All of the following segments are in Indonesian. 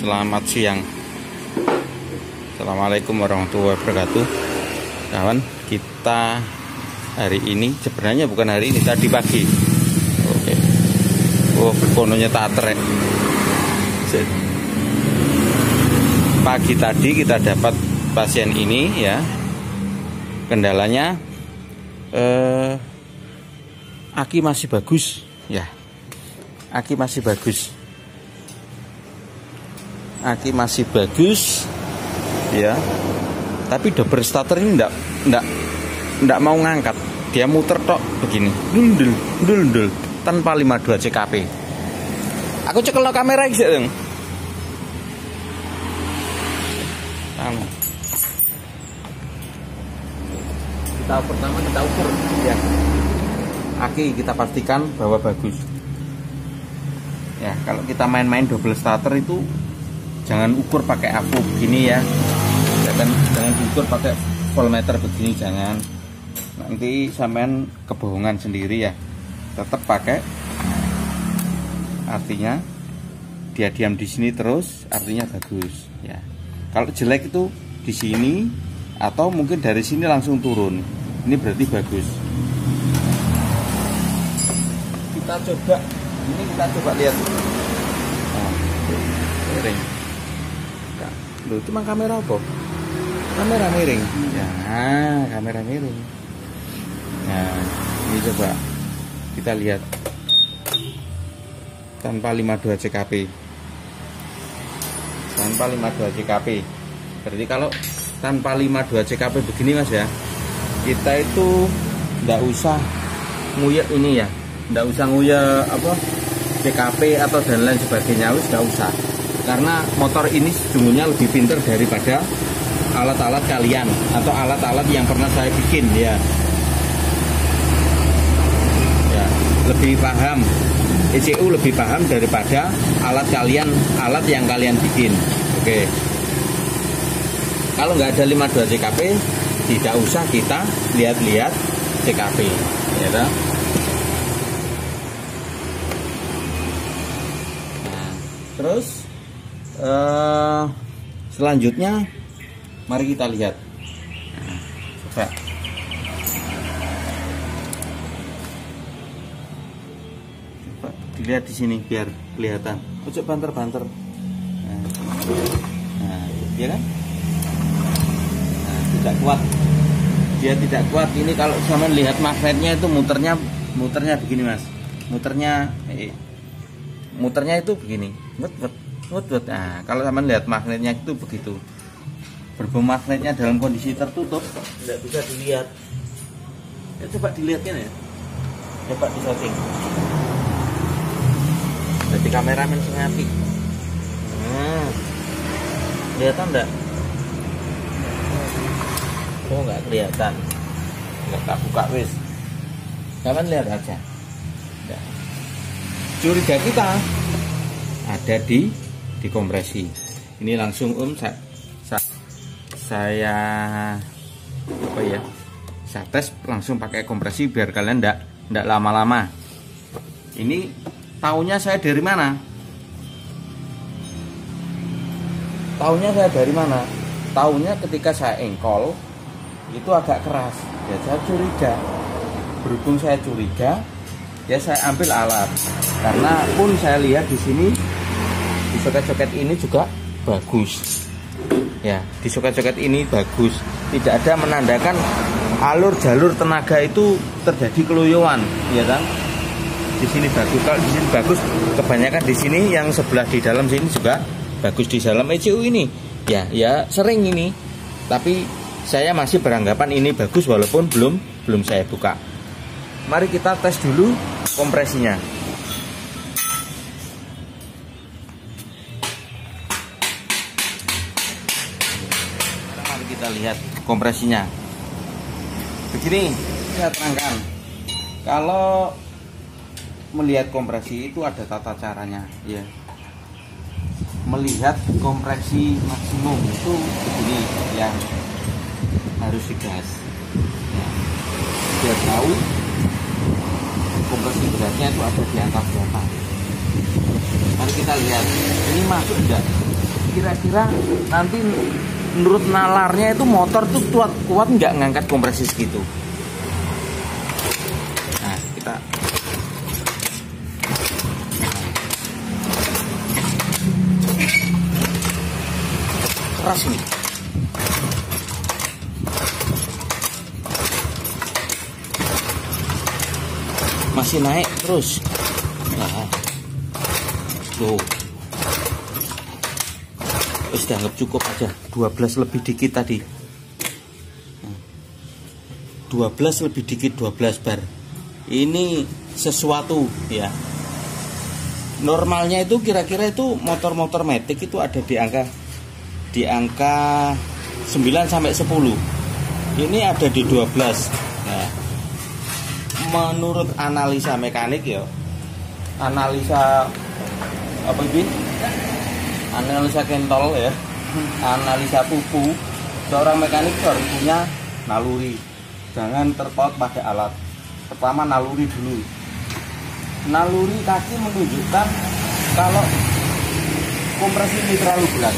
Selamat siang. Assalamualaikum warahmatullahi wabarakatuh. Kawan, kita hari ini sebenarnya bukan hari ini, tadi pagi. Oke. Oh, kononya tak trek. Pagi tadi kita dapat pasien ini ya. Kendalanya aki masih bagus ya. Aki masih bagus. Aki masih bagus ya, tapi double starter ini enggak mau ngangkat, dia muter tok begini, dul tanpa 52 CKP. Aku cekel kamera iki dong. Kita ukur ya. Aki kita pastikan bahwa bagus. Ya, kalau kita main-main double starter itu jangan ukur pakai aku begini ya. Jangan ukur pakai voltmeter begini, jangan. Nanti sampean kebohongan sendiri ya. Tetap pakai. Artinya dia diam di sini terus, artinya bagus ya. Kalau jelek itu di sini atau mungkin dari sini langsung turun. Ini berarti bagus. Kita coba lihat. Miring. Loh, itu mah kamera apa? Kamera miring. Ya, kamera miring. Nah, ini coba kita lihat tanpa 52 CKP. Tanpa 52 CKP. Berarti kalau tanpa 52 CKP begini Mas ya, kita itu enggak usah nguyek ini ya. Enggak usah nguyek apa CKP atau dan lain sebagainya, wis enggak usah. Karena motor ini sesungguhnya lebih pintar daripada alat-alat kalian atau alat-alat yang pernah saya bikin ya. Ya, lebih paham. ECU lebih paham daripada alat yang kalian bikin. Oke. Kalau nggak ada 52 CKP, tidak usah kita lihat-lihat CKP, ya toh? Nah, terus selanjutnya mari kita lihat. Coba. Coba dilihat di sini biar kelihatan. Ojo banter-banter. Nah, ya kan? Nah, tidak kuat. Dia tidak kuat. Ini kalau sama lihat magnetnya itu muternya begini Mas. Muternya itu begini. Nah, kalau sama lihat magnetnya itu begitu. Berhubung magnetnya dalam kondisi tertutup, tidak bisa dilihat. Ya, coba dilihatnya ya. Coba disetting. Jadi kameramen sengapi. Kelihatan enggak? Oh, enggak kelihatan. Enggak tak buka wis. Kalian lihat aja. Enggak. Curiga kita ada di kompresi. Ini langsung saya tes langsung pakai kompresi biar kalian enggak lama-lama. Ini taunya saya dari mana? Taunya ketika saya engkol itu agak keras. Ya saya curiga. Berhubung saya curiga, ya saya ambil alat. Karena pun saya lihat di sini di soket-soket ini juga bagus. Ya, di soket-soket ini bagus. Tidak ada menandakan alur jalur tenaga itu terjadi keluyuan, ya kan? Di sini bagus. Kalau di sini bagus, kebanyakan di sini yang sebelah di dalam sini juga bagus di dalam ECU ini. Ya sering ini. Tapi saya masih beranggapan ini bagus walaupun belum saya buka. Mari kita tes dulu kompresinya. Mari kita lihat kompresinya. Begini, saya terangkan. Kalau melihat kompresi itu ada tata caranya, ya. Melihat kompresi maksimum itu begini, yang harus digas. Ya. Biar tahu kompresi beratnya itu ada di atas berapa. Mari kita lihat, ini masuk enggak? kira-kira nanti menurut nalarnya itu motor tuh kuat nggak ngangkat kompresi segitu. Nah, kita keras nih. Masih naik terus. Nah, tuh. Sudah anggap cukup aja. 12 lebih dikit tadi. 12 lebih dikit, 12 bar. Ini sesuatu ya. Normalnya itu kira-kira itu motor-motor matic itu ada di angka 9 sampai 10. Ini ada di 12. Nah, menurut analisa mekanik ya, analisa apa ini? Analisa kentol ya, analisa pupu. Seorang mekanik harus punya naluri. Jangan terpaut pada alat. Pertama naluri dulu. Naluri kaki menunjukkan kalau kompresi ini terlalu berat.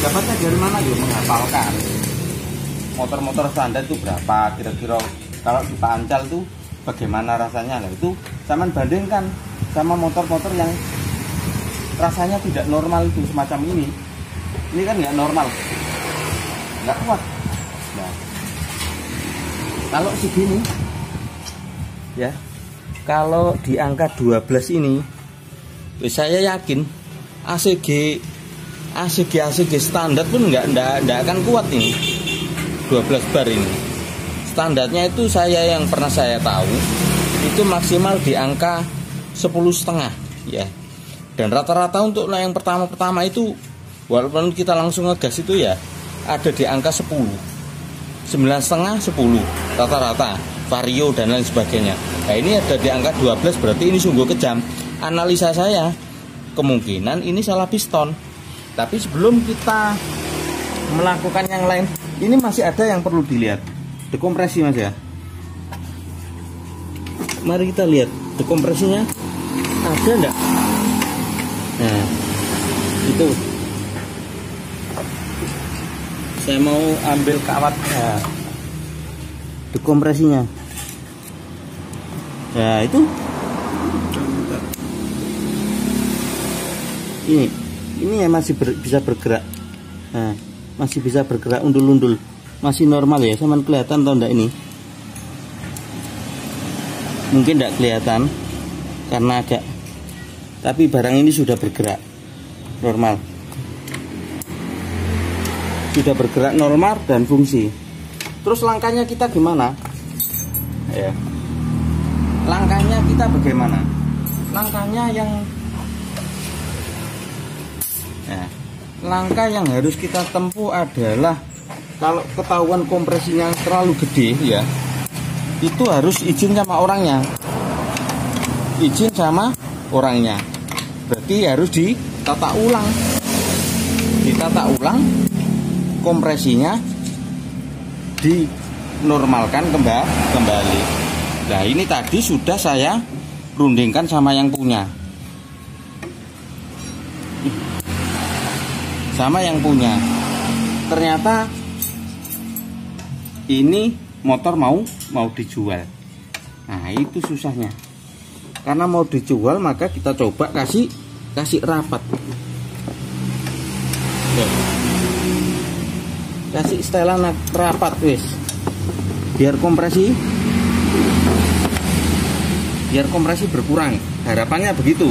Dapatnya dari mana ya? Menghafalkan motor-motor standar itu berapa kira-kira, kalau di pancal tuh bagaimana rasanya. Nah itu zaman bandingkan sama motor-motor yang rasanya tidak normal itu semacam ini. Ini kan nggak normal, nggak kuat. Nah, kalau segini ya, kalau di angka 12 ini saya yakin ACG standar pun nggak akan kuat ini 12 bar ini. Standarnya itu yang pernah saya tahu itu maksimal di angka 10,5 ya. Dan rata-rata untuk yang pertama itu walaupun kita langsung ngegas itu ya ada di angka 10, 9,5, 10 rata-rata, vario dan lain sebagainya. Nah ini ada di angka 12, berarti ini sungguh kejam. Analisa saya kemungkinan ini salah piston. Tapi sebelum kita melakukan yang lain, ini masih ada yang perlu dilihat. Dekompresi mas ya. Mari kita lihat dekompresinya ada enggak. Nah itu saya mau ambil kawatnya, dekompresinya. Nah itu ini ya masih bisa bergerak. Nah, masih bisa bergerak undul-undul, masih normal ya. Sama kelihatan atau enggak ini? Mungkin enggak kelihatan karena agak, tapi barang ini sudah bergerak normal, sudah bergerak normal dan fungsi. Terus langkahnya kita gimana ya? Langkahnya kita bagaimana? Langkahnya langkah yang harus kita tempuh adalah kalau ketahuan kompresinya terlalu gede ya, itu harus izin sama orangnya. Izin sama orangnya. Berarti harus ditata ulang. Ditata ulang, kompresinya dinormalkan kembali. Nah, ini tadi sudah saya rundingkan sama yang punya. Ternyata ini motor mau dijual. Nah, itu susahnya. Karena mau dijual maka kita coba kasih rapat. Kasih setelan rapat wis. Biar kompresi berkurang. Harapannya begitu.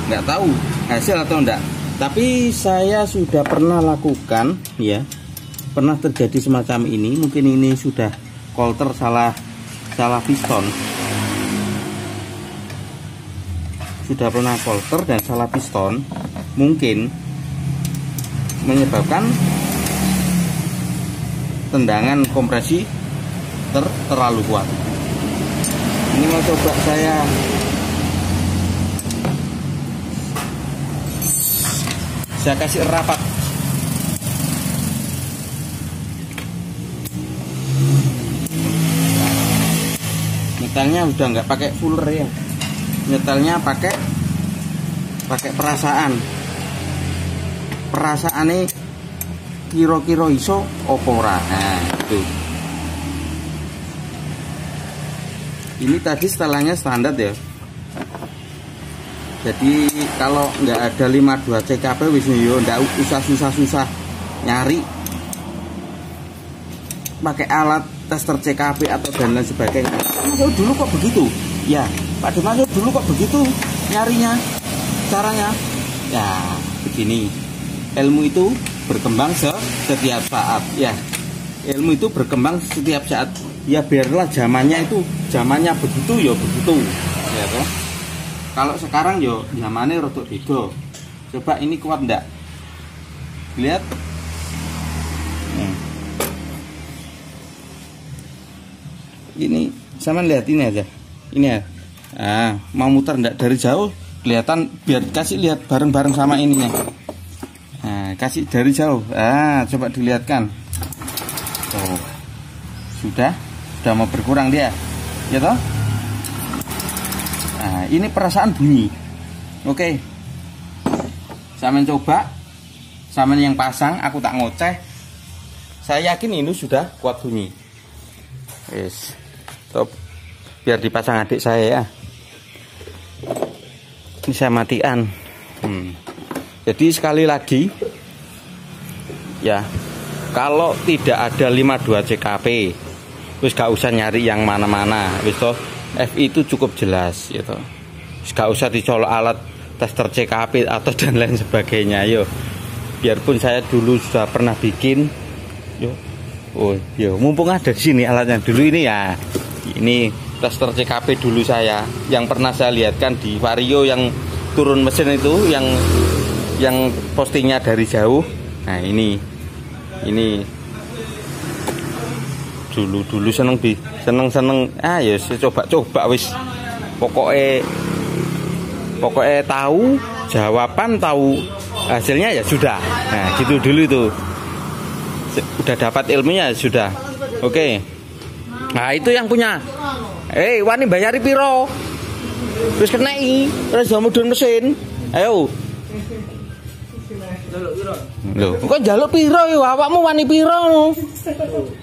Nggak tahu hasil atau enggak. Tapi saya sudah pernah lakukan ya. Pernah terjadi semacam ini. Mungkin ini sudah kolter salah piston. Sudah pernah kolter dan salah piston, mungkin menyebabkan tendangan kompresi terlalu kuat. Ini mau coba saya kasih rapat. Nyetelnya udah nggak pakai fuller ya. Nyetelnya pakai perasaan. perasaane kira-kira iso apa ora. Nah, itu. Ini tadi setelahnya standar ya. Jadi kalau nggak ada 52 CKP wis yo ndak usah susah-susah nyari pakai alat tester CKP atau dan lain sebagainya. Masuk dulu kok begitu? Ya, Pak Masuk dulu kok begitu nyarinya? Caranya? Ya, begini. Ilmu itu berkembang setiap saat ya. Ilmu itu berkembang setiap saat. Ya biarlah zamannya begitu ya begitu. Ya toh. Kalau sekarang yo zamannya rodok beda. Coba ini kuat ndak? Lihat. Ini sama lihat ini aja. Ini ya. Ah, mau muter ndak dari jauh kelihatan, biar kasih lihat bareng-bareng sama ininya. Nah, kasih dari jauh. Ah, coba dilihatkan. Tuh. Sudah mau berkurang dia. Ya toh? Nah, ini perasaan bunyi. Oke. Sama coba, sama yang pasang, aku tak ngoceh. Saya yakin ini sudah kuat bunyi. Yes. Top. Biar dipasang adik saya ya. Ini saya matikan. Jadi sekali lagi, ya, kalau tidak ada 52 CKP, wis gak usah nyari yang mana-mana, wis toh. FI itu cukup jelas gitu. Gak usah dicolok alat tester CKP atau dan lain sebagainya. Yo, biarpun saya dulu sudah pernah bikin, yo, oh, yo, mumpung ada di sini alatnya dulu ini ya. Ini tester CKP dulu saya, yang pernah saya lihatkan di Vario yang turun mesin itu, yang postingnya dari jauh. Nah ini dulu seneng ya coba wis pokoknya tahu jawaban, tahu hasilnya ya sudah. Nah gitu dulu itu, udah dapat ilmunya sudah. Oke. Nah itu yang punya wani bayari piro wis kenai ora iso mudhun mesin. Ayo lho, kok njaluk piro ya awakmu wani piro?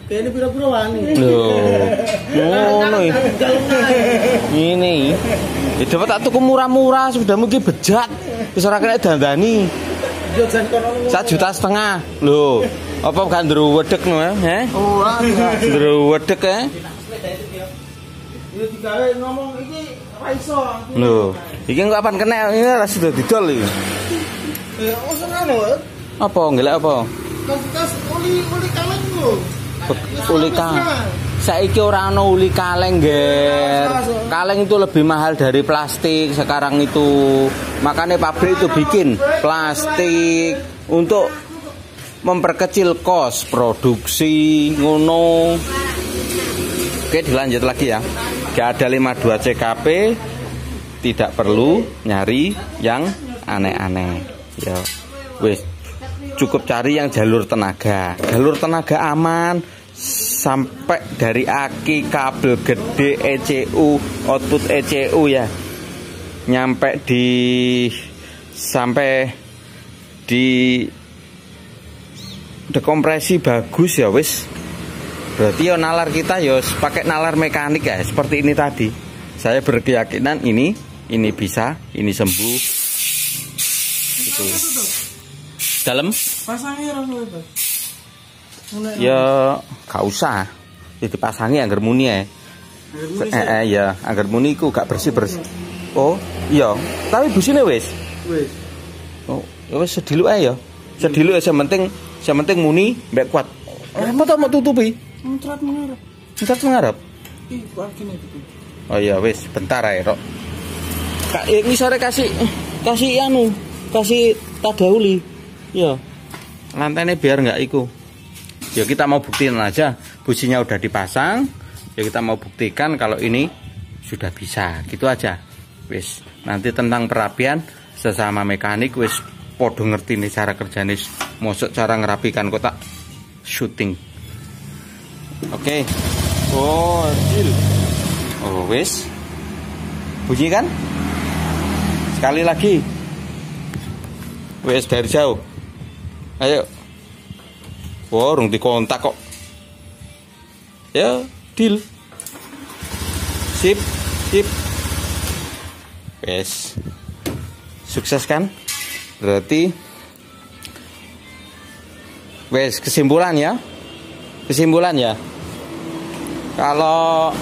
Kene piro-piro wani. Lho. Ngono iki. Ini. Ya dapat tak tuku murah-murah sudah mungkin bejat. Wis ora kena dandani. Yo jan kono 1,5 juta. Lho, apa gak ndruwedeg no he? ora. Ndruwedeg he? Yo digawe ngomong iki ora iso. Lho, iki kok kapan kena ini ora sudah didol iki. Osen anu. Apa ngelek apa? Kas uli kaleng lho. Uli kaleng. Saiki ora ana uli kaleng, Ger. Kaleng itu lebih mahal dari plastik sekarang itu. Makanya pabrik itu bikin plastik untuk memperkecil kos produksi ngono. Oke, dilanjut lagi ya. Gak ada 52 CKP, tidak perlu nyari yang aneh-aneh. Ya, wes cukup cari yang jalur tenaga. Jalur tenaga aman sampai dari aki, kabel gede, ECU, output ECU ya. Sampai di dekompresi bagus ya wes. Berarti ya nalar kita ya pakai nalar mekanik ya, seperti ini tadi. Saya berkeyakinan ini bisa, ini sembuh. Itu. Dalam? Pasangi rasane itu. Ya gak usah. Ya dipasangi anggar muni ya. Ya, anggar muni iku gak bersih-bersih. Oh, iya. Tapi busine wis. Wis. Oh, ya wis sediluk ae ya. Sediluk ya yang penting muni mbek kuat. Mau tutupi. Muncrat mengarep. Muncrat mengarep. Ih, kuat kene iki. Oh iya wis, bentar ae, Rok. Kak ngisore kasih tadauli. Ya. Lantainya biar nggak iku. Ya kita mau buktiin aja, businya udah dipasang. Ya kita mau buktikan kalau ini sudah bisa. Gitu aja. Wis, nanti tentang perapian sesama mekanik wis podo ngerti nih cara kerjanya. Mosok cara ngerapikan kotak syuting. Oke. Oh, deal. Oh, wis. Bunyi kan? Sekali lagi. Wis dari jauh. Ayo. Wah, rung dikontak kok. Ya, deal. Sip. Wes. Sukses kan? Berarti wes, kesimpulan ya. Kalau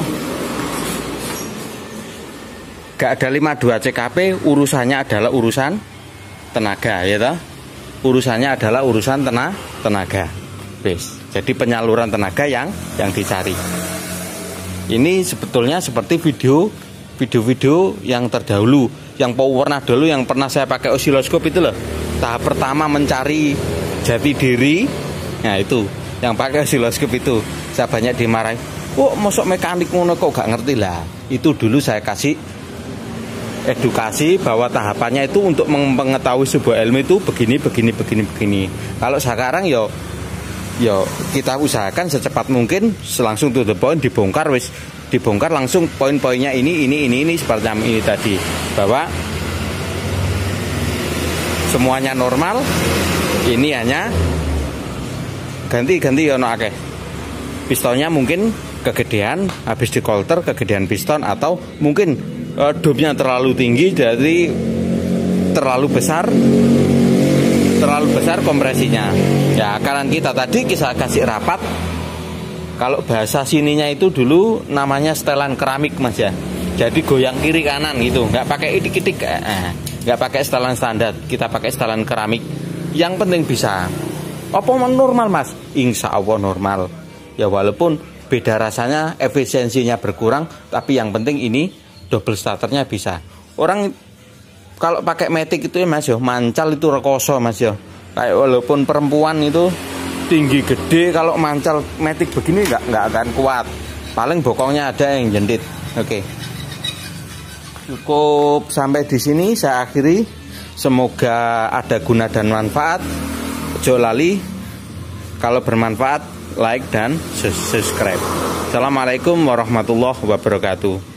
gak ada 52 CKP, urusannya adalah urusan tenaga, ya toh? Urusannya adalah urusan tenaga. Wes. Jadi penyaluran tenaga yang dicari. Ini sebetulnya seperti video-video yang terdahulu, yang pernah dulu yang pernah saya pakai osiloskop itu loh. Tahap pertama mencari jati diri. Nah, itu yang pakai osiloskop itu saya banyak dimarahin. Mosok mekanik ngono kok gak ngerti lah. Itu dulu saya kasih edukasi bahwa tahapannya itu untuk mengetahui sebuah ilmu itu begini. Kalau sekarang yo kita usahakan secepat mungkin langsung to the point, dibongkar langsung poin-poinnya ini seperti ini tadi, bahwa semuanya normal. Ini hanya ganti ono akeh. Pistonnya mungkin kegedean, habis dikolter kegedean piston, atau mungkin domnya terlalu tinggi, jadi terlalu besar kompresinya. Ya, kanan kita tadi kita kasih rapat. Kalau bahasa sininya itu dulu namanya setelan keramik, Mas ya. Jadi goyang kiri kanan gitu, nggak pakai idik-idik, nggak pakai setelan standar, kita pakai setelan keramik. Yang penting bisa. Apa normal, Mas? Insya Allah normal. Ya walaupun beda rasanya, efisiensinya berkurang, tapi yang penting ini double starternya bisa. Orang kalau pakai matic itu ya Mas yo, mancal itu rekoso Mas yo. Kayak walaupun perempuan itu tinggi gede, kalau mancal matic begini nggak akan kuat. Paling bokongnya ada yang jendit. Oke. Cukup sampai di sini saya akhiri. Semoga ada guna dan manfaat. Ojo lali, kalau bermanfaat like dan subscribe. Assalamualaikum warahmatullahi wabarakatuh.